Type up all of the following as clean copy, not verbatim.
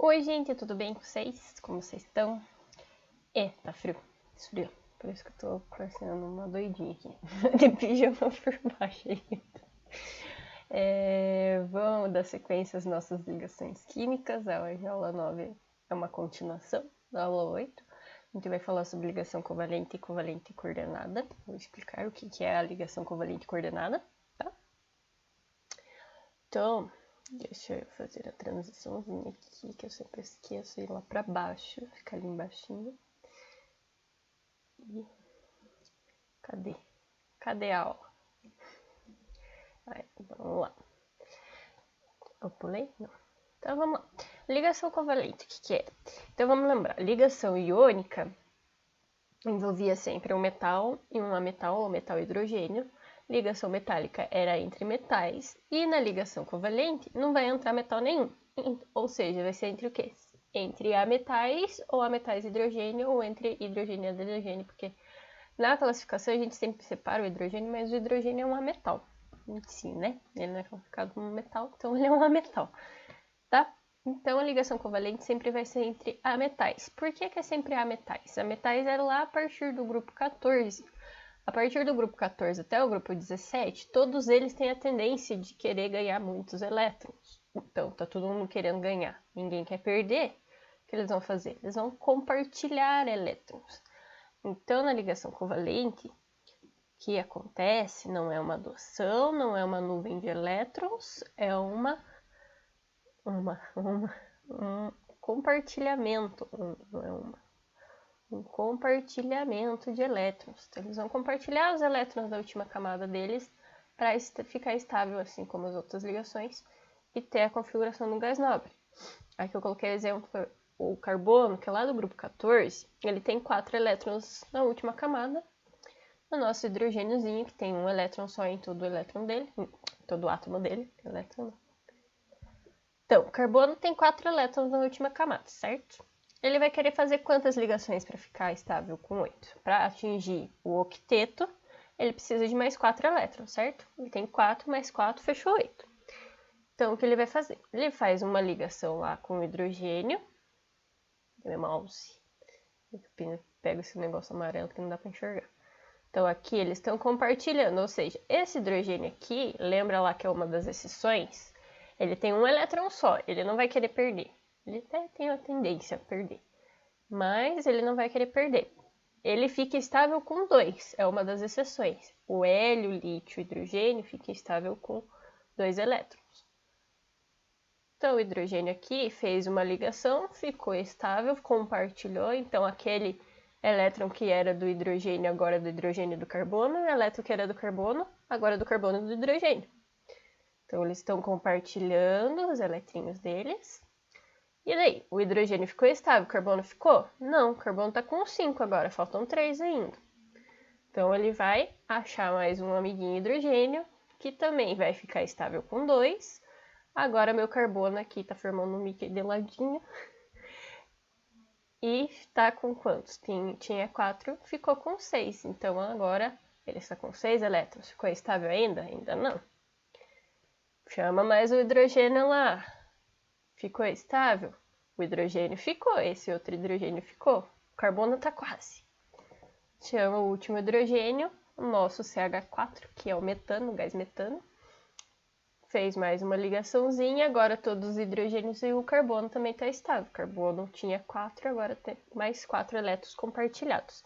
Oi, gente, tudo bem com vocês? Como vocês estão? Tá frio, esfriou. Por isso que eu tô parecendo uma doidinha aqui. De pijama por baixo aí. Vamos dar sequência às nossas ligações químicas. A aula 9 é uma continuação da aula 8. A gente vai falar sobre ligação covalente e covalente coordenada. Vou explicar o que é a ligação covalente coordenada, tá? Então, deixa eu fazer a transiçãozinha aqui, que eu sempre esqueço, ir lá pra baixo, ficar ali embaixinho. E cadê a aula? Vamos lá. Eu pulei? Não. Então vamos lá. Ligação covalente, o que é? Então vamos lembrar, ligação iônica envolvia sempre um metal e um ametal ou metal hidrogênio. Ligação metálica era entre metais, e na ligação covalente não vai entrar metal nenhum, ou seja, vai ser entre o quê? Entre ametais ou ametais hidrogênio, ou entre hidrogênio e hidrogênio, porque na classificação a gente sempre separa o hidrogênio, mas o hidrogênio é um ametal em si, né? Ele não é classificado como metal, então ele é um ametal, tá? Então a ligação covalente sempre vai ser entre ametais. Por que é sempre ametais? Ametais é lá a partir do grupo 14. A partir do grupo 14 até o grupo 17, todos eles têm a tendência de querer ganhar muitos elétrons. Então, tá todo mundo querendo ganhar. Ninguém quer perder. O que eles vão fazer? Eles vão compartilhar elétrons. Então, na ligação covalente, o que acontece não é uma doação, não é uma nuvem de elétrons, é um compartilhamento. Um compartilhamento de elétrons. Então, eles vão compartilhar os elétrons da última camada deles para ficar estável, assim como as outras ligações, e ter a configuração do gás nobre. Aqui eu coloquei o exemplo, o carbono, que é lá do grupo 14, ele tem 4 elétrons na última camada. O nosso hidrogêniozinho, que tem um elétron só em todo o elétron dele, todo o átomo dele, elétron. Então, o carbono tem 4 elétrons na última camada, certo? Ele vai querer fazer quantas ligações para ficar estável com 8? Para atingir o octeto, ele precisa de mais 4 elétrons, certo? Ele tem 4 mais 4, fechou 8. Então, o que ele vai fazer? Ele faz uma ligação lá com o hidrogênio. Meu mouse. Eu pego esse negócio amarelo que não dá para enxergar. Então, aqui eles estão compartilhando, ou seja, esse hidrogênio aqui, lembra lá que é uma das exceções? Ele tem um elétron só, ele não vai querer perder. Ele até tem a tendência a perder, mas ele não vai querer perder. Ele fica estável com 2, é uma das exceções. O hélio, o lítio e o hidrogênio fica estável com 2 elétrons. Então, o hidrogênio aqui fez uma ligação, ficou estável, compartilhou. Então, aquele elétron que era do hidrogênio, agora é do hidrogênio e do carbono, e o elétron que era do carbono, agora é do carbono e do hidrogênio. Então, eles estão compartilhando os eletrinhos deles. E daí? O hidrogênio ficou estável, o carbono ficou? Não, o carbono está com 5 agora, faltam 3 ainda. Então, ele vai achar mais um amiguinho hidrogênio, que também vai ficar estável com 2. Agora, meu carbono aqui está formando um Mickey de ladinho. E está com quantos? Tinha 4, ficou com 6. Então, agora, ele está com 6 elétrons. Ficou estável ainda? Ainda não. Chama mais o hidrogênio lá. Ficou estável? O hidrogênio ficou, esse outro hidrogênio ficou. O carbono está quase. Chama o último hidrogênio, o nosso CH4, que é o metano, o gás metano. Fez mais uma ligaçãozinha, agora todos os hidrogênios e o carbono também está estável. O carbono tinha 4, agora tem mais 4 elétrons compartilhados.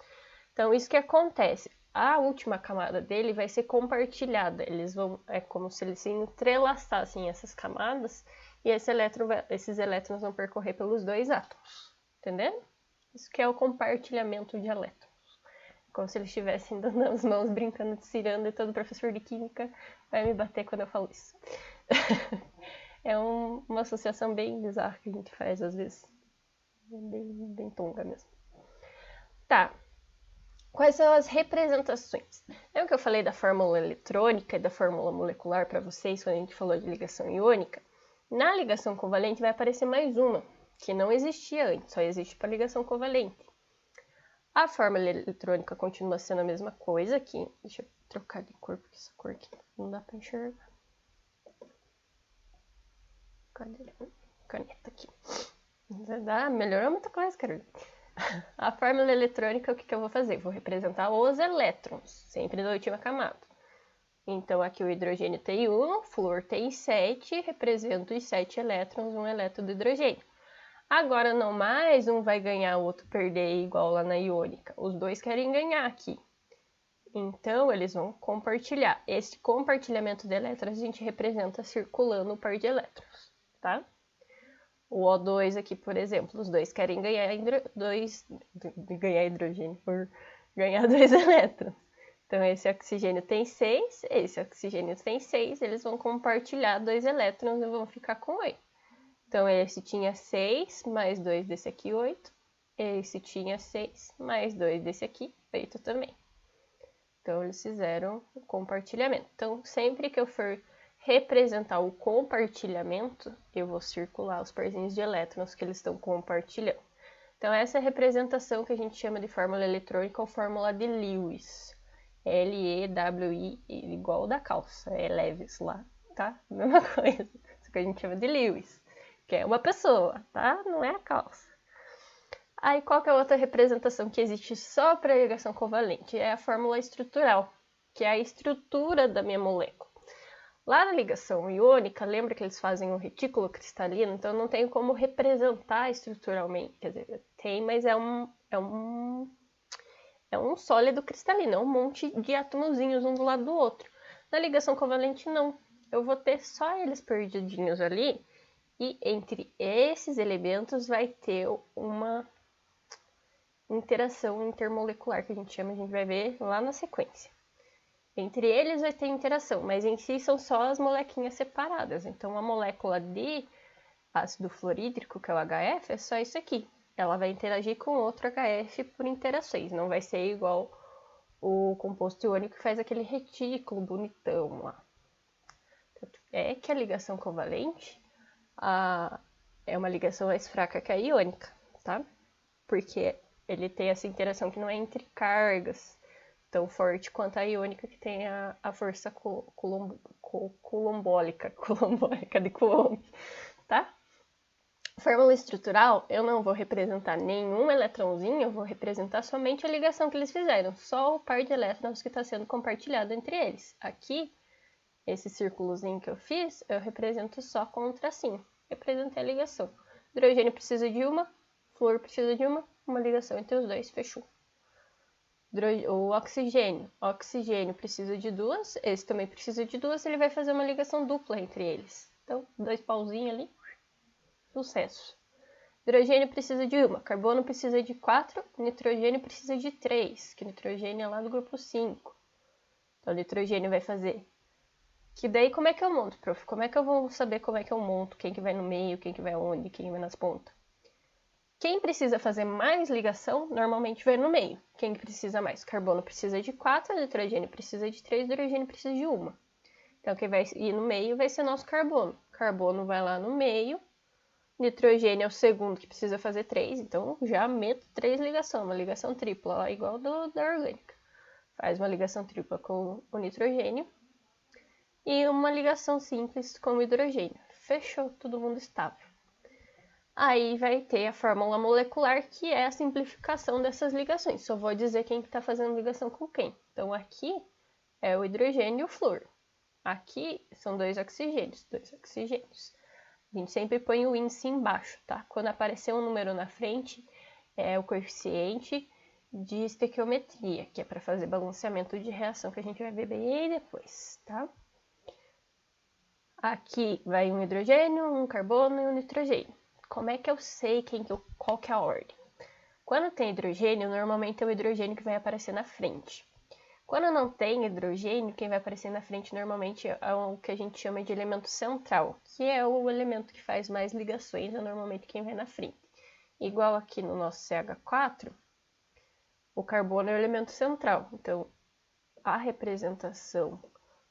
Então, isso que acontece. A última camada dele vai ser compartilhada. É como se eles se entrelaçassem essas camadas e esses elétrons vão percorrer pelos 2 átomos. Entendendo? Isso que é o compartilhamento de elétrons. Como se eles estivessem dando as mãos, brincando de ciranda, e todo professor de química vai me bater quando eu falo isso. É uma associação bem bizarra que a gente faz às vezes. Bem tonga mesmo. Tá. Quais são as representações? Lembra que eu falei da fórmula eletrônica e da fórmula molecular para vocês quando a gente falou de ligação iônica? Na ligação covalente vai aparecer mais uma, que não existia antes, só existe para ligação covalente. A fórmula eletrônica continua sendo a mesma coisa aqui. Deixa eu trocar de cor, porque essa cor aqui não dá para enxergar. Cadê? Caneta aqui. Melhorou muita coisa, Carolina. A fórmula eletrônica, o que eu vou fazer? Vou representar os elétrons, sempre da última camada. Então, aqui o hidrogênio tem 1, o flúor tem 7, representa os 7 elétrons, um elétron do hidrogênio. Agora, não mais um vai ganhar, o outro perder, igual lá na iônica. Os dois querem ganhar aqui. Então, eles vão compartilhar. Esse compartilhamento de elétrons a gente representa circulando o par de elétrons, tá? O O2 aqui, por exemplo, os dois querem ganhar hidrogênio por ganhar 2 elétrons. Então, esse oxigênio tem 6, esse oxigênio tem 6, eles vão compartilhar 2 elétrons e vão ficar com 8. Então, esse tinha 6, mais 2 desse aqui, 8. Esse tinha 6, mais 2 desse aqui, 8 também. Então, eles fizeram o compartilhamento. Então, sempre que eu for representar o compartilhamento, eu vou circular os parzinhos de elétrons que eles estão compartilhando. Então, essa é a representação que a gente chama de fórmula eletrônica ou fórmula de Lewis. L-E-W-I, igual da calça, é Lewis lá, tá? Mesma coisa, isso que a gente chama de Lewis, que é uma pessoa, tá? Não é a calça. Aí, qual que é a outra representação que existe só para ligação covalente? É a fórmula estrutural, que é a estrutura da minha molécula. Lá na ligação iônica, lembra que eles fazem um retículo cristalino? Então, não tenho como representar estruturalmente. Quer dizer, tem, mas é um sólido cristalino, é um monte de átomozinhos um do lado do outro. Na ligação covalente, não. Eu vou ter só eles perdidinhos ali, e entre esses elementos vai ter uma interação intermolecular, que a gente vai ver lá na sequência. Entre eles vai ter interação, mas em si são só as molequinhas separadas. Então, a molécula de ácido fluorídrico, que é o HF, é só isso aqui. Ela vai interagir com outro HF por interações, não vai ser igual o composto iônico que faz aquele retículo bonitão lá. É que a ligação covalente é uma ligação mais fraca que a iônica, tá? Porque ele tem essa interação que não é entre cargas tão forte quanto a iônica, que tem a força coulombólica de Coulomb, tá? Fórmula estrutural, eu não vou representar nenhum eletrãozinho, eu vou representar somente a ligação que eles fizeram, só o par de elétrons que está sendo compartilhado entre eles. Aqui, esse círculozinho que eu fiz, eu represento só com um tracinho. Representei a ligação. Hidrogênio precisa de uma, flúor precisa de uma ligação entre os dois, fechou. O oxigênio precisa de duas, esse também precisa de duas, ele vai fazer uma ligação dupla entre eles. Então, 2 pauzinhos ali, sucesso. Hidrogênio precisa de uma, carbono precisa de 4, nitrogênio precisa de 3, que nitrogênio é lá do grupo 5. Então, o nitrogênio vai fazer. Que daí, como é que eu monto, prof? Como é que eu vou saber como é que eu monto? Quem que vai no meio, quem que vai onde, quem vai nas pontas? Quem precisa fazer mais ligação, normalmente vai no meio. Quem precisa mais? Carbono precisa de 4, nitrogênio precisa de 3, hidrogênio precisa de 1. Então, quem vai ir no meio vai ser nosso carbono. Carbono vai lá no meio. Nitrogênio é o segundo que precisa fazer 3, então já meto 3 ligações, uma ligação tripla, lá, igual da orgânica. Faz uma ligação tripla com o nitrogênio e uma ligação simples com o hidrogênio. Fechou, todo mundo estável. Aí vai ter a fórmula molecular, que é a simplificação dessas ligações. Só vou dizer quem está fazendo ligação com quem. Então, aqui é o hidrogênio e o flúor. Aqui são 2 oxigênios, 2 oxigênios. A gente sempre põe o índice embaixo, tá? Quando aparecer um número na frente, é o coeficiente de estequiometria, que é para fazer balanceamento de reação, que a gente vai ver bem depois, tá? Aqui vai um hidrogênio, um carbono e um nitrogênio. Como é que eu sei qual que é a ordem? Quando tem hidrogênio, normalmente é o hidrogênio que vai aparecer na frente. Quando não tem hidrogênio, quem vai aparecer na frente normalmente é o que a gente chama de elemento central, que é o elemento que faz mais ligações, é normalmente quem vai na frente. Igual aqui no nosso CH4, o carbono é o elemento central. Então, a representação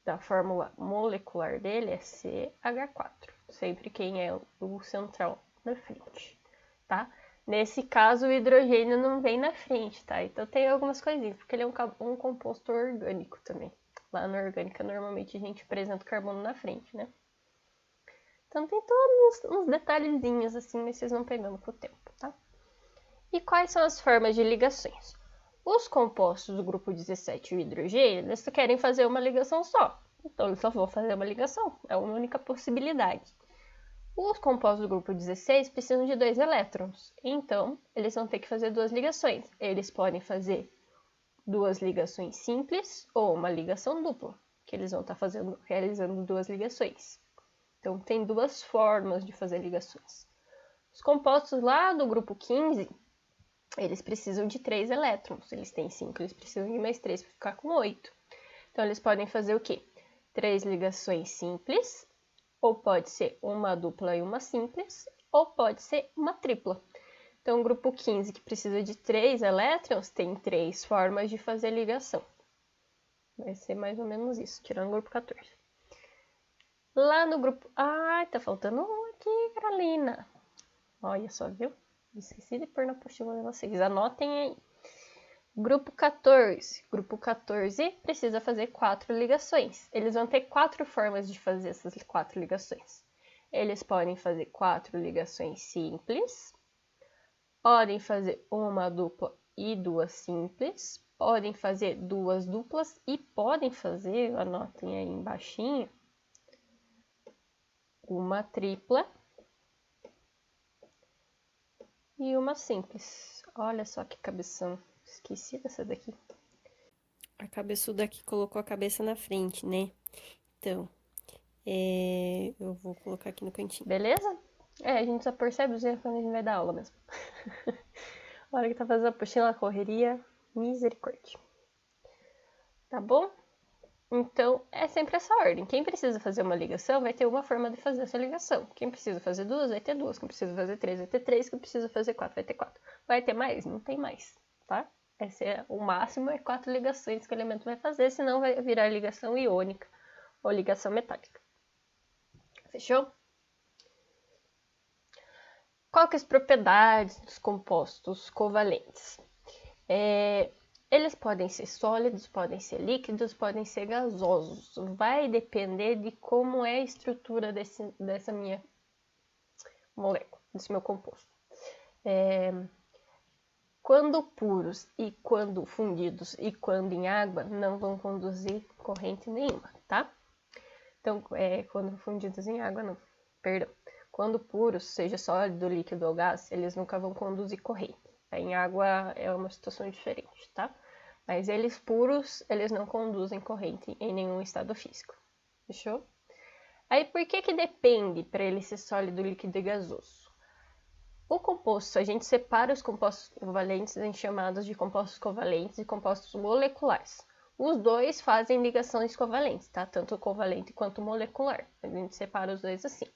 da fórmula molecular dele é CH4, sempre quem é o central na frente, tá? Nesse caso, o hidrogênio não vem na frente, tá? Então tem algumas coisinhas, porque ele é um composto orgânico também. Lá na orgânica, normalmente a gente apresenta o carbono na frente, né? Então tem todos uns detalhezinhos assim, mas vocês vão pegando com o tempo, tá? E quais são as formas de ligações? Os compostos do grupo 17 e o hidrogênio, eles querem fazer uma ligação só. Então, eles só vão fazer uma ligação. É uma única possibilidade. Os compostos do grupo 16 precisam de 2 elétrons. Então, eles vão ter que fazer 2 ligações. Eles podem fazer 2 ligações simples ou uma ligação dupla, que eles vão estar realizando 2 ligações. Então, tem 2 formas de fazer ligações. Os compostos lá do grupo 15, eles precisam de 3 elétrons. Eles têm 5, eles precisam de mais 3 para ficar com 8. Então, eles podem fazer o quê? 3 ligações simples, ou pode ser uma dupla e uma simples, ou pode ser uma tripla. Então, o grupo 15, que precisa de 3 elétrons, tem 3 formas de fazer ligação. Vai ser mais ou menos isso, tirando o grupo 14. Lá no grupo... Ah, tá faltando um aqui, Carolina. Olha só, viu? Esqueci de pôr na apostila de vocês. Anotem aí. Grupo 14. Grupo 14 precisa fazer 4 ligações. Eles vão ter 4 formas de fazer essas 4 ligações. Eles podem fazer 4 ligações simples, podem fazer uma dupla e 2 simples, podem fazer 2 duplas e podem fazer, anotem aí embaixinho, uma tripla e uma simples. Olha só que cabeção. Esqueci dessa daqui. A cabeçuda aqui colocou a cabeça na frente, né? Então, eu vou colocar aqui no cantinho. Beleza? A gente só percebe os erros quando a gente vai dar aula mesmo. A hora que tá fazendo a apostila, a correria, misericórdia. Tá bom? Então, é sempre essa ordem. Quem precisa fazer uma ligação vai ter uma forma de fazer essa ligação. Quem precisa fazer 2 vai ter 2. Quem precisa fazer 3 vai ter 3. Quem precisa fazer 4 vai ter 4. Vai ter mais? Não tem mais, tá? O máximo é 4 ligações que o elemento vai fazer, senão vai virar ligação iônica ou ligação metálica. Fechou? Quais que as propriedades dos compostos covalentes? Eles podem ser sólidos, podem ser líquidos, podem ser gasosos. Vai depender de como é a estrutura dessa minha molécula, desse meu composto. Quando puros e quando fundidos e quando em água, não vão conduzir corrente nenhuma, tá? Então, quando fundidos em água, não. Perdão. Quando puros, seja sólido, líquido ou gás, eles nunca vão conduzir corrente. Em água é uma situação diferente, tá? Mas eles puros, eles não conduzem corrente em nenhum estado físico. Fechou? Aí, por que depende para ele ser sólido, líquido e gasoso? O composto, a gente separa os compostos covalentes em chamadas de compostos covalentes e compostos moleculares. Os dois fazem ligações covalentes, tá? Tanto covalente quanto molecular. A gente separa os dois assim.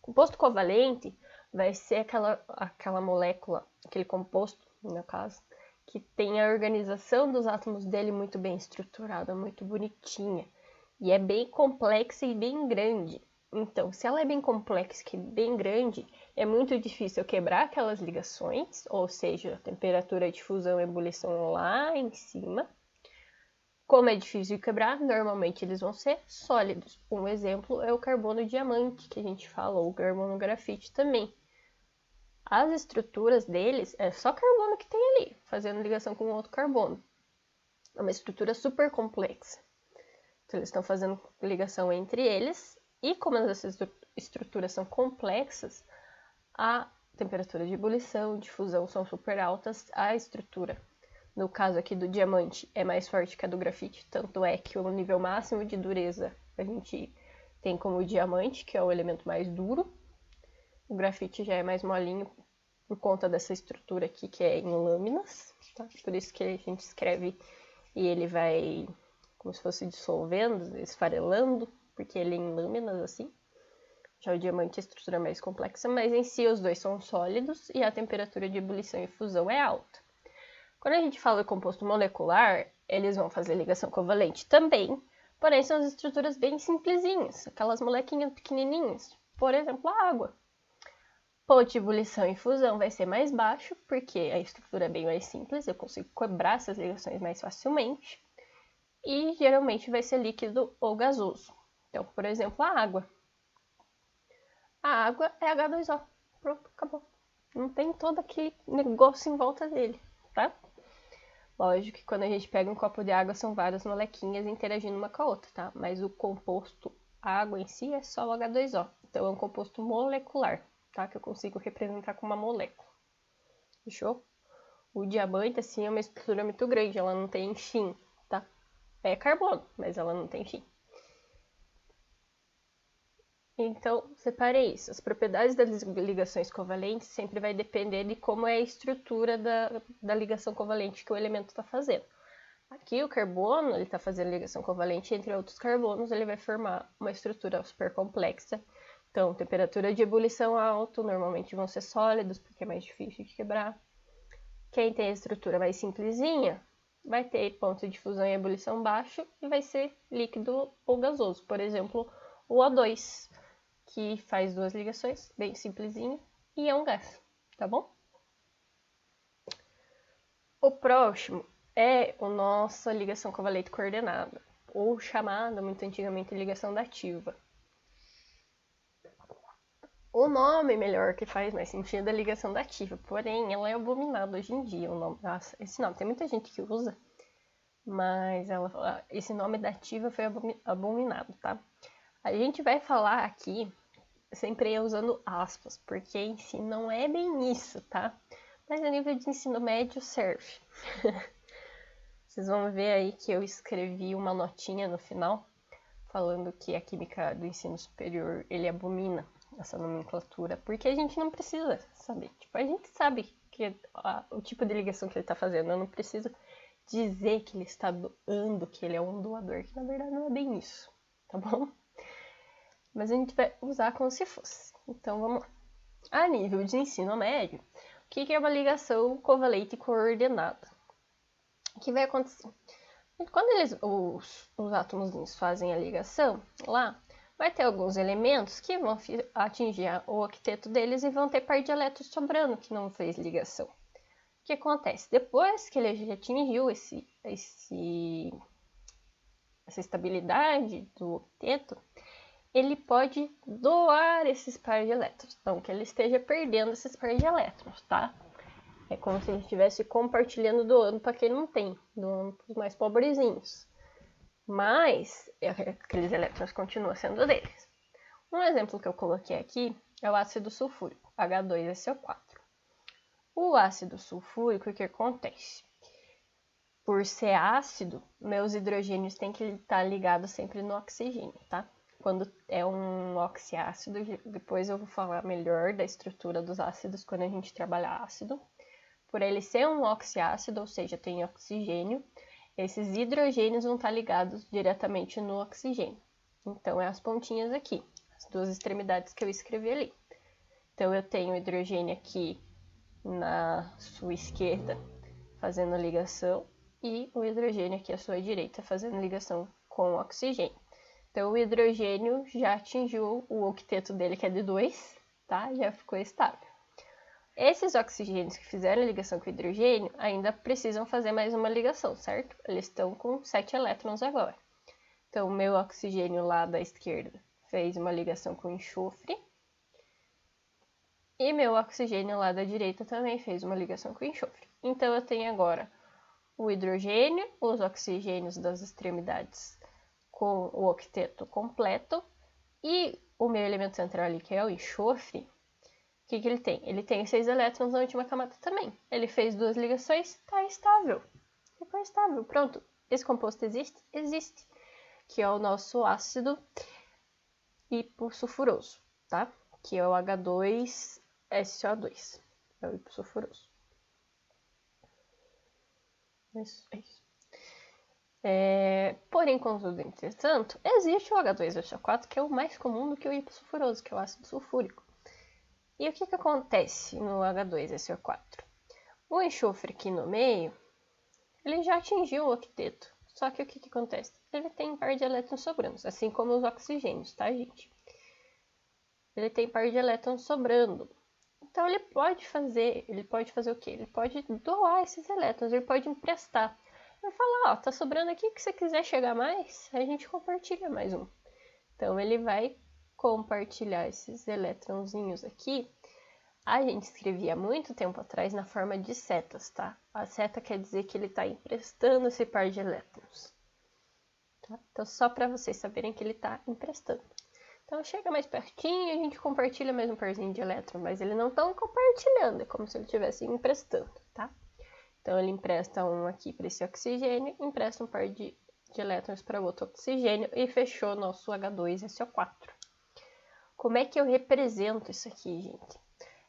Composto covalente vai ser aquela molécula, aquele composto, no caso, que tem a organização dos átomos dele muito bem estruturada, muito bonitinha. E é bem complexa e bem grande. Então, se ela é bem complexa e bem grande, é muito difícil eu quebrar aquelas ligações, ou seja, a temperatura de fusão e ebulição lá em cima. Como é difícil de quebrar, normalmente eles vão ser sólidos. Um exemplo é o carbono diamante, que a gente fala, ou o carbono grafite também. As estruturas deles é só carbono que tem ali, fazendo ligação com outro carbono. É uma estrutura super complexa. Então, eles estão fazendo ligação entre eles, e como essas estruturas são complexas, a temperatura de ebulição, de fusão são super altas, a estrutura, no caso aqui do diamante, é mais forte que a do grafite, tanto é que o nível máximo de dureza a gente tem como o diamante, que é o elemento mais duro. O grafite já é mais molinho por conta dessa estrutura aqui, que é em lâminas, tá? Por isso que a gente escreve e ele vai como se fosse dissolvendo, esfarelando, porque ele é em lâminas assim. Já o diamante é a estrutura mais complexa, mas em si os dois são sólidos e a temperatura de ebulição e fusão é alta. Quando a gente fala de composto molecular, eles vão fazer ligação covalente também, porém são as estruturas bem simplesinhas, aquelas molequinhas pequenininhas, por exemplo, a água. Ponto de ebulição e fusão vai ser mais baixo, porque a estrutura é bem mais simples, eu consigo quebrar essas ligações mais facilmente, e geralmente vai ser líquido ou gasoso. Então, por exemplo, a água. A água é H2O. Pronto, acabou. Não tem todo aquele negócio em volta dele, tá? Lógico que quando a gente pega um copo de água são várias molequinhas interagindo uma com a outra, tá? Mas o composto água em si é só o H2O. Então é um composto molecular, tá? Que eu consigo representar com uma molécula. Fechou? O diamante, assim, é uma estrutura muito grande, ela não tem fim, tá? É carbono, mas ela não tem fim. Então, separei isso. As propriedades das ligações covalentes sempre vai depender de como é a estrutura da ligação covalente que o elemento está fazendo. Aqui o carbono, ele está fazendo ligação covalente entre outros carbonos, ele vai formar uma estrutura super complexa. Então, temperatura de ebulição alta, normalmente vão ser sólidos, porque é mais difícil de quebrar. Quem tem a estrutura mais simplesinha, vai ter ponto de fusão e ebulição baixo e vai ser líquido ou gasoso. Por exemplo, o O2, que faz duas ligações, bem simplesinho, e é um gás, tá bom? O próximo é a nossa ligação covalente coordenada, ou chamada muito antigamente ligação dativa. O nome melhor que faz mais sentido é ligação dativa, porém ela é abominada hoje em dia. O nome, esse nome tem muita gente que usa, mas esse nome dativa foi abominado, tá? A gente vai falar aqui sempre usando aspas, porque em si não é bem isso, tá? Mas a nível de ensino médio serve. Vocês vão ver aí que eu escrevi uma notinha no final, falando que a química do ensino superior, ele abomina essa nomenclatura, porque a gente não precisa saber. Tipo, a gente sabe que o tipo de ligação que ele está fazendo, eu não preciso dizer que ele está doando, que ele é um doador, que na verdade não é bem isso, tá bom? Mas a gente vai usar como se fosse. Então, vamos lá. A nível de ensino médio, o que é uma ligação covalente coordenada? O que vai acontecer? Quando os átomos lisos fazem a ligação, lá vai ter alguns elementos que vão atingir o octeto deles e vão ter par de elétrons sobrando que não fez ligação. O que acontece? Depois que ele já atingiu essa estabilidade do octeto, ele pode doar esses par de elétrons. Não que ele esteja perdendo esses par de elétrons, tá? É como se ele estivesse compartilhando, doando para quem não tem, doando para os mais pobrezinhos. Mas aqueles elétrons continuam sendo deles. Um exemplo que eu coloquei aqui é o ácido sulfúrico, H2SO4. O ácido sulfúrico, o que acontece? Por ser ácido, meus hidrogênios têm que estar ligados sempre no oxigênio, tá? Quando é um oxiácido, depois eu vou falar melhor da estrutura dos ácidos quando a gente trabalha ácido. Por ele ser um oxiácido, ou seja, tem oxigênio, esses hidrogênios vão estar ligados diretamente no oxigênio. Então, é as pontinhas aqui, as duas extremidades que eu escrevi ali. Então, eu tenho o hidrogênio aqui na sua esquerda, fazendo ligação, e o hidrogênio aqui à sua direita, fazendo ligação com o oxigênio. Então, o hidrogênio já atingiu o octeto dele, que é de 2, tá? Já ficou estável. Esses oxigênios que fizeram a ligação com o hidrogênio ainda precisam fazer mais uma ligação, certo? Eles estão com 7 elétrons agora. Então, o meu oxigênio lá da esquerda fez uma ligação com enxofre. E meu oxigênio lá da direita também fez uma ligação com enxofre. Então, eu tenho agora o hidrogênio, os oxigênios das extremidades com o octeto completo. E o meu elemento central ali, que é o enxofre, o que ele tem? Ele tem 6 elétrons na última camada também. Ele fez 2 ligações, está estável. Ficou estável, pronto. Esse composto existe? Existe. Que é o nosso ácido hipossulfuroso, tá? Que é o H2SO2. É o hipossulfuroso. Isso, é isso. Porém, contudo, entretanto, existe o H2SO4, que é o mais comum do que o hipossulfuroso, que é o ácido sulfúrico. E o que acontece no H2SO4? O enxofre aqui no meio, ele já atingiu o octeto. Só que o que acontece? Ele tem par de elétrons sobrando, assim como os oxigênios, tá, gente? Ele tem par de elétrons sobrando. Então, ele pode fazer o quê? Ele pode doar esses elétrons, ele pode emprestar. Ele vai falar, ó, tá sobrando aqui, que você quiser chegar mais, a gente compartilha mais um. Então, ele vai compartilhar esses elétronzinhos aqui, a gente escrevia muito tempo atrás na forma de setas, tá? A seta quer dizer que ele está emprestando esse par de elétrons. Tá? Então, só para vocês saberem que ele está emprestando. Então, chega mais pertinho e a gente compartilha mais um parzinho de elétron, mas ele não está compartilhando, é como se ele estivesse emprestando, tá? Então, ele empresta um aqui para esse oxigênio, empresta um par de elétrons para o outro oxigênio e fechou nosso H2SO4. Como é que eu represento isso aqui, gente?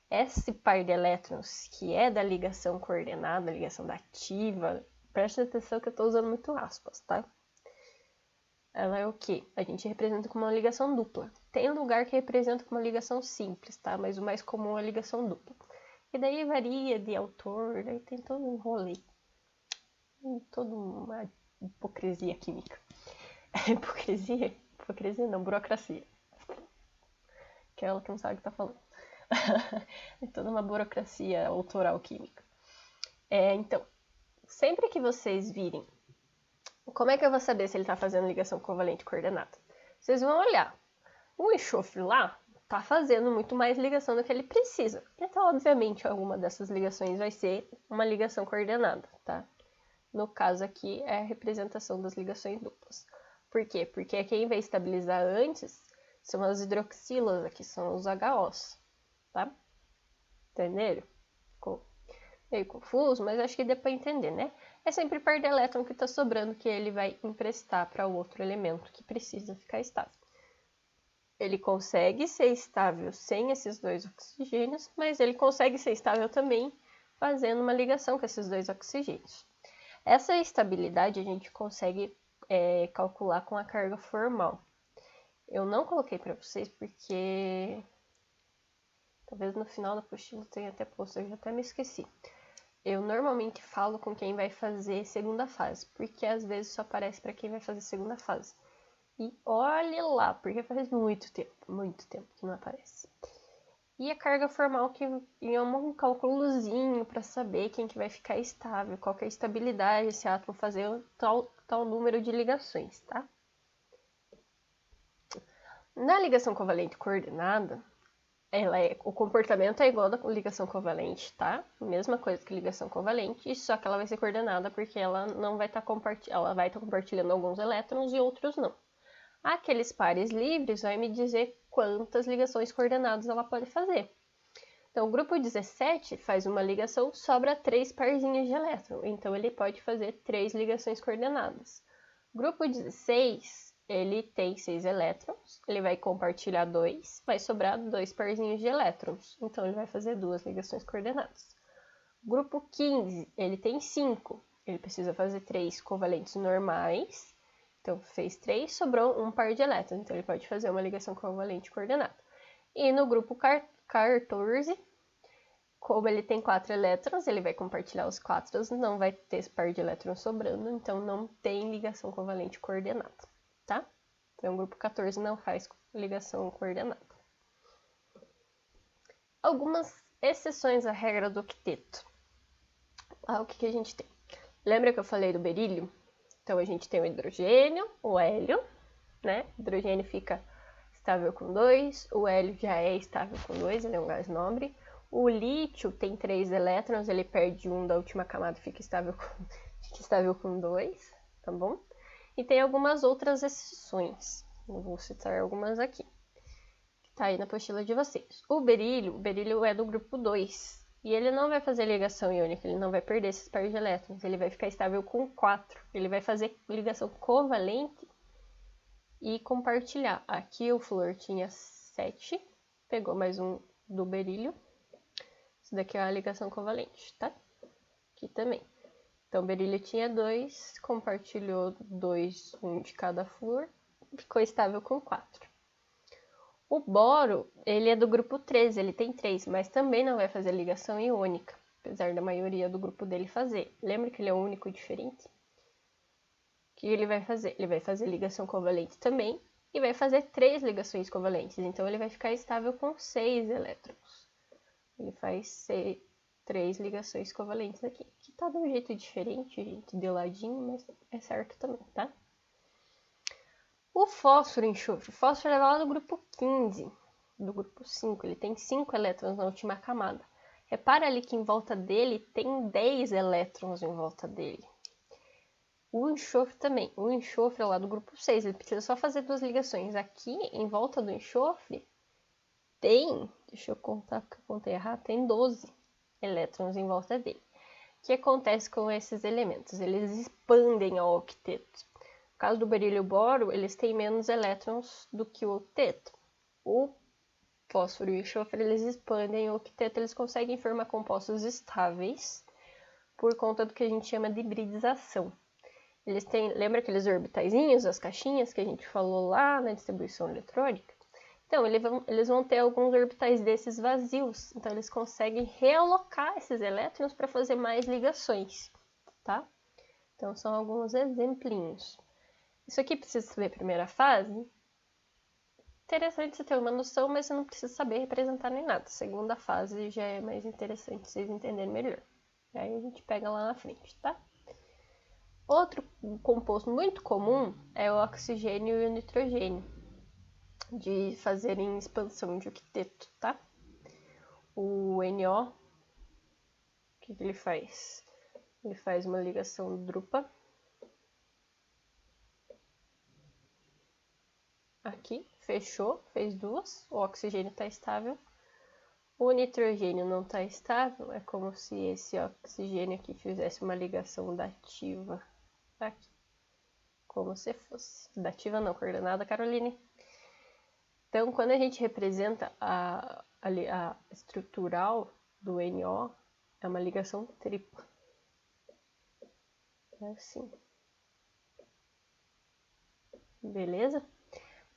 Esse par de elétrons, que é da ligação coordenada, ligação dativa, presta atenção que eu estou usando muito aspas, tá? Ela é o quê? A gente representa como uma ligação dupla. Tem um lugar que representa como uma ligação simples, tá? Mas o mais comum é a ligação dupla. E daí varia de autor, daí tem todo um rolê. Toda uma hipocrisia química. Hipocrisia? Hipocrisia não, burocracia. Aquela que não sabe o que tá falando. É toda uma burocracia autoral química. Então, sempre que vocês virem, como é que eu vou saber se ele está fazendo ligação covalente coordenada? Vocês vão olhar. O enxofre lá está fazendo muito mais ligação do que ele precisa. Então, obviamente, alguma dessas ligações vai ser uma ligação coordenada, tá? No caso aqui, é a representação das ligações duplas. Por quê? Porque quem vai estabilizar antes são as hidroxilas, aqui são os HOs, tá? Entenderam? Ficou meio confuso, mas acho que deu para entender, né? É sempre par de elétron que está sobrando que ele vai emprestar para o outro elemento que precisa ficar estável. Ele consegue ser estável sem esses dois oxigênios, mas ele consegue ser estável também fazendo uma ligação com esses dois oxigênios. Essa estabilidade a gente consegue calcular com a carga formal. Eu não coloquei para vocês porque talvez no final da apostila tenha até posto, eu já até me esqueci. Eu normalmente falo com quem vai fazer segunda fase, porque às vezes só aparece para quem vai fazer segunda fase. E olhe lá, porque faz muito tempo que não aparece. E a carga formal que é um cálculozinho para saber quem que vai ficar estável, qual que é a estabilidade desse átomo fazer tal número de ligações, tá? Na ligação covalente coordenada, o comportamento é igual da ligação covalente, tá? Mesma coisa que ligação covalente, só que ela vai ser coordenada porque ela não vai estar ela vai estar compartilhando alguns elétrons e outros não. Aqueles pares livres vai me dizer quantas ligações coordenadas ela pode fazer. Então, o grupo 17 faz uma ligação, sobra 3 parzinhos de elétron. Então, ele pode fazer 3 ligações coordenadas. O grupo 16, ele tem 6 elétrons, ele vai compartilhar 2, vai sobrar 2 parzinhos de elétrons. Então, ele vai fazer 2 ligações coordenadas. O grupo 15, ele tem 5, ele precisa fazer 3 covalentes normais. Então, fez 3, sobrou um par de elétrons. Então, ele pode fazer uma ligação covalente coordenada. E no grupo 14, como ele tem 4 elétrons, ele vai compartilhar os 4, não vai ter esse par de elétrons sobrando, então não tem ligação covalente coordenada, tá? Então, o grupo 14 não faz ligação coordenada. Algumas exceções à regra do octeto. O que a gente tem? Lembra que eu falei do berílio? Então, a gente tem o hidrogênio, o hélio, né? O hidrogênio fica estável com 2, o hélio já é estável com 2, ele é um gás nobre. O lítio tem 3 elétrons, ele perde um da última camada e fica estável com 2, tá bom? E tem algumas outras exceções, eu vou citar algumas aqui, que tá aí na apostila de vocês. O berílio é do grupo 2, e ele não vai fazer ligação iônica, ele não vai perder esses pares de elétrons, ele vai ficar estável com 4, ele vai fazer ligação covalente e compartilhar. Aqui o flúor tinha 7, pegou mais um do berílio. Isso daqui é a ligação covalente, tá? Aqui também. Então, o berílio tinha 2, compartilhou 2, um de cada flúor, ficou estável com 4. O boro, ele é do grupo 13, ele tem 3, mas também não vai fazer ligação iônica, apesar da maioria do grupo dele fazer. Lembra que ele é o único diferente? O que ele vai fazer? Ele vai fazer ligação covalente também e vai fazer 3 ligações covalentes. Então, ele vai ficar estável com 6 elétrons. Ele faz 3 ligações covalentes aqui. Que tá de um jeito diferente, gente, de ladinho, mas é certo também, tá? O fósforo e enxofre. O fósforo é lá do grupo 15, do grupo 5. Ele tem 5 elétrons na última camada. Repara ali que em volta dele tem 10 elétrons em volta dele. O enxofre também. O enxofre é lá do grupo 6. Ele precisa só fazer 2 ligações. Aqui, em volta do enxofre, tem... Deixa eu contar porque eu contei errado. Tem 12 elétrons em volta dele. O que acontece com esses elementos? Eles expandem ao octeto. No caso do berílio e boro, eles têm menos elétrons do que o octeto. O fósforo e o enxofre, eles expandem o octeto, eles conseguem formar compostos estáveis por conta do que a gente chama de hibridização. Eles têm, lembra aqueles orbitaizinhos, as caixinhas que a gente falou lá na distribuição eletrônica? Então, eles vão ter alguns orbitais desses vazios, então eles conseguem realocar esses elétrons para fazer mais ligações, tá? Então, são alguns exemplinhos. Isso aqui precisa saber a primeira fase. Interessante você ter uma noção, mas você não precisa saber representar nem nada. A segunda fase já é mais interessante vocês entenderem melhor. Aí a gente pega lá na frente, tá? Outro composto muito comum é o oxigênio e o nitrogênio, de fazerem expansão de octeto, tá? O NO, o que ele faz? Ele faz uma ligação dupla. Aqui, fechou, fez 2, o oxigênio está estável. O nitrogênio não está estável, é como se esse oxigênio aqui fizesse uma ligação dativa aqui. Como se fosse. Dativa não, coordenada, Caroline. Então, quando a gente representa a estrutural do NO, é uma ligação tripla. É assim. Beleza?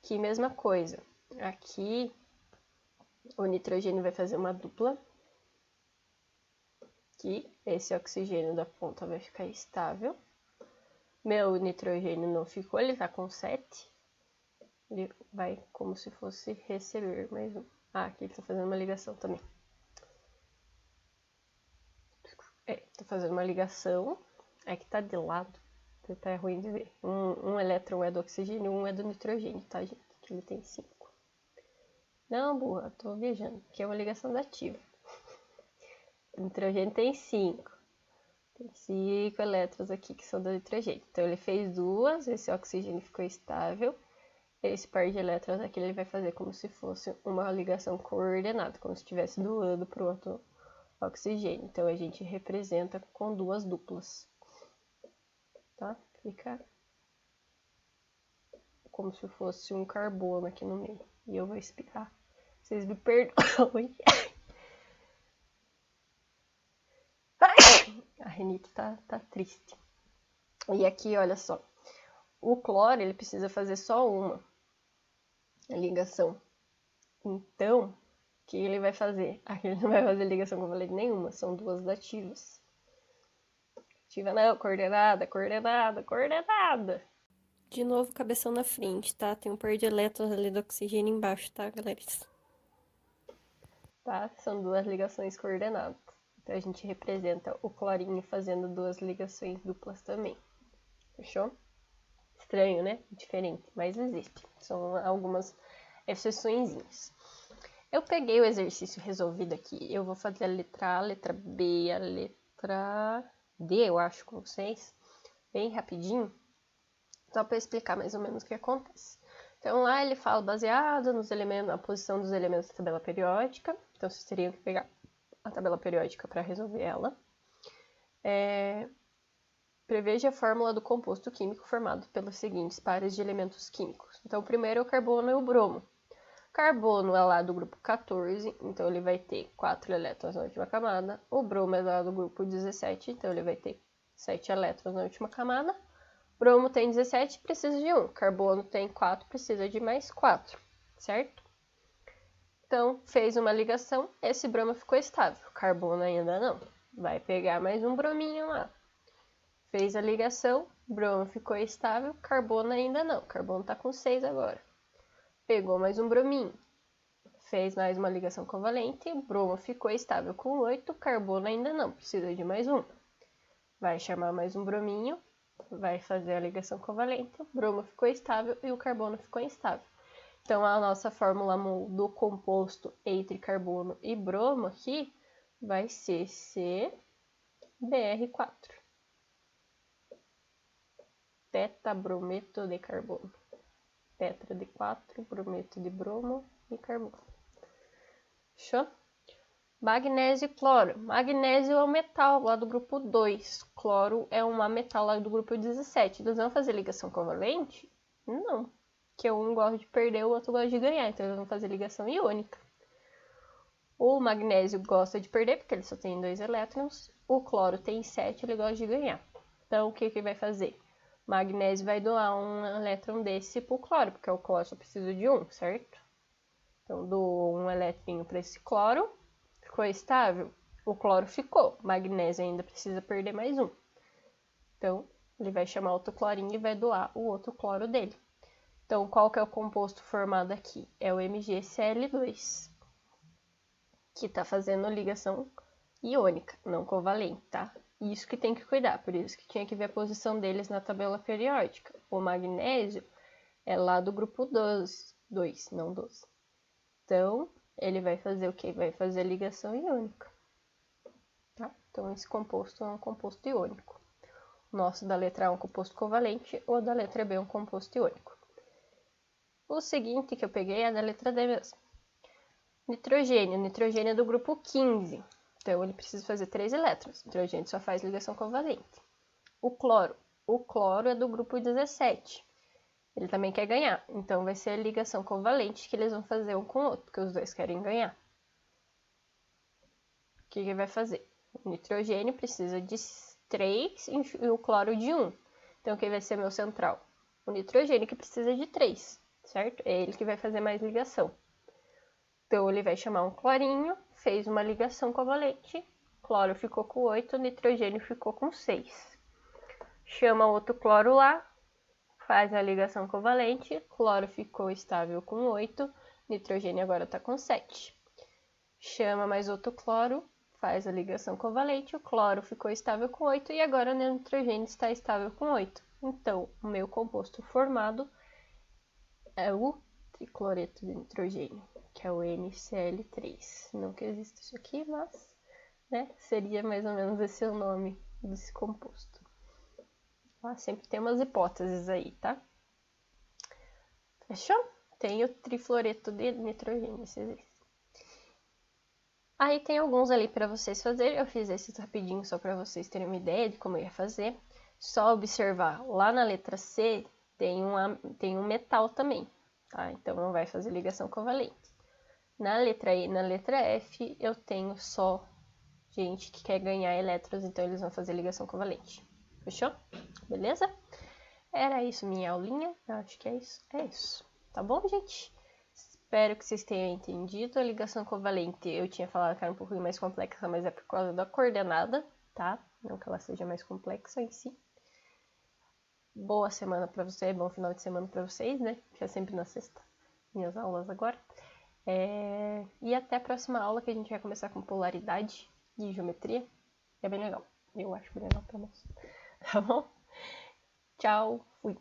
Aqui, mesma coisa. Aqui, o nitrogênio vai fazer uma dupla. Aqui, esse oxigênio da ponta vai ficar estável. Meu nitrogênio não ficou, ele tá com 7. Ele vai como se fosse receber mais um. Ah, aqui ele tá fazendo uma ligação também. Tá fazendo uma ligação. É que tá de lado. Tá ruim de ver. Um elétron é do oxigênio, um é do nitrogênio, tá, gente? Que ele tem 5. Não, burra, tô viajando. Aqui é uma ligação dativa. O nitrogênio tem 5. Tem 5 elétrons aqui que são do nitrogênio. Então ele fez 2, esse oxigênio ficou estável. Esse par de elétrons aqui ele vai fazer como se fosse uma ligação coordenada, como se estivesse doando para o outro oxigênio. Então a gente representa com 2 duplas. Tá? Fica como se fosse um carbono aqui no meio. E eu vou explicar. Vocês me perdoem. A Renita tá triste. E aqui, olha só. O cloro, ele precisa fazer só uma ligação. Então, o que ele vai fazer? Aqui ele não vai fazer ligação com valente nenhuma. São 2 dativas. Ativa não, coordenada, coordenada, coordenada. De novo, cabeção na frente, tá? Tem um par de elétrons ali do oxigênio embaixo, tá, galera? Tá? São 2 ligações coordenadas. Então, a gente representa o clorinho fazendo 2 ligações duplas também. Fechou? Estranho, né? Diferente, mas existe. São algumas exceçõezinhas. Eu peguei o exercício resolvido aqui. Eu vou fazer a letra A, a letra B, a letra D, eu acho, com vocês. Bem rapidinho. Só para explicar mais ou menos o que acontece. Então, lá ele fala baseado nos elementos, na posição dos elementos da tabela periódica. Então, vocês teriam que pegar a tabela periódica para resolver ela. Preveja a fórmula do composto químico formado pelos seguintes pares de elementos químicos. Então, o primeiro é o carbono e o bromo. Carbono é lá do grupo 14, então ele vai ter 4 elétrons na última camada. O bromo é lá do grupo 17, então ele vai ter 7 elétrons na última camada. Bromo tem 17, precisa de 1. Carbono tem 4, precisa de mais 4, certo? Então, fez uma ligação, esse bromo ficou estável. Carbono ainda não. Vai pegar mais um brominho lá. Fez a ligação, bromo ficou estável, carbono ainda não. Carbono está com 6 agora. Pegou mais um brominho. Fez mais uma ligação covalente, bromo ficou estável com 8, carbono ainda não, precisa de mais um. Vai chamar mais um brominho, vai fazer a ligação covalente, o bromo ficou estável e o carbono ficou instável. Então, a nossa fórmula mol do composto entre carbono e bromo aqui vai ser CBr4. Tetrabrometo de carbono. Tetra de 4, brometo de bromo e carbono. Fechou? Magnésio e cloro. Magnésio é um metal lá do grupo 2. Cloro é uma metal lá do grupo 17. Eles vão fazer ligação covalente? Não. Porque um gosta de perder, o outro gosta de ganhar. Então eles vão fazer ligação iônica. O magnésio gosta de perder, porque ele só tem 2 elétrons. O cloro tem 7, ele gosta de ganhar. Então o que vai fazer? O magnésio vai doar um elétron desse pro cloro, porque o cloro só precisa de um, certo? Então doou um eletrinho para esse cloro. Ficou estável? O cloro ficou. O magnésio ainda precisa perder mais um. Então, ele vai chamar outro clorinho e vai doar o outro cloro dele. Então, qual que é o composto formado aqui? É o MgCl2, que está fazendo ligação iônica, não covalente, tá? Isso que tem que cuidar, por isso que tinha que ver a posição deles na tabela periódica. O magnésio é lá do grupo 2, não 12. Então, ele vai fazer o quê? Vai fazer a ligação iônica. Tá? Então, esse composto é um composto iônico. O nosso da letra A é um composto covalente, ou da letra B é um composto iônico. O seguinte que eu peguei é da letra D mesmo. Nitrogênio. Nitrogênio é do grupo 15. Então, ele precisa fazer 3 elétrons. Nitrogênio só faz ligação covalente. O cloro. O cloro é do grupo 17. Ele também quer ganhar. Então, vai ser a ligação covalente que eles vão fazer um com o outro, porque os dois querem ganhar. O que ele vai fazer? O nitrogênio precisa de 3 e o cloro de 1. Então, quem vai ser meu central? O nitrogênio, que precisa de 3, certo? É ele que vai fazer mais ligação. Então, ele vai chamar um clorinho, fez uma ligação covalente, cloro ficou com 8, nitrogênio ficou com 6. Chama outro cloro lá, faz a ligação covalente, cloro ficou estável com 8, nitrogênio agora está com 7. Chama mais outro cloro, faz a ligação covalente, o cloro ficou estável com 8 e agora o nitrogênio está estável com 8. Então, o meu composto formado é o tricloreto de nitrogênio, que é o NCl3. Não que exista isso aqui, mas seria mais ou menos esse o nome desse composto. Sempre tem umas hipóteses aí, tá? Fechou? Tem o trifluoreto de nitrogênio, Aí tem alguns ali para vocês fazerem. Eu fiz esses rapidinho só para vocês terem uma ideia de como eu ia fazer. Só observar, lá na letra C tem um metal também, tá? Então não vai fazer ligação covalente. Na letra E e na letra F eu tenho só gente que quer ganhar elétrons, então eles vão fazer ligação covalente. Fechou? Beleza? Era isso minha aulinha. Eu acho que é isso. É isso. Tá bom, gente? Espero que vocês tenham entendido. A ligação covalente eu tinha falado que era um pouquinho mais complexa, mas é por causa da coordenada, tá? Não que ela seja mais complexa em si. Boa semana pra você, bom final de semana pra vocês, né? Que é sempre na sexta, minhas aulas agora. E até a próxima aula, que a gente vai começar com polaridade e geometria. É bem legal. Eu acho bem legal pra nós. Tá bom? Tchau, fui.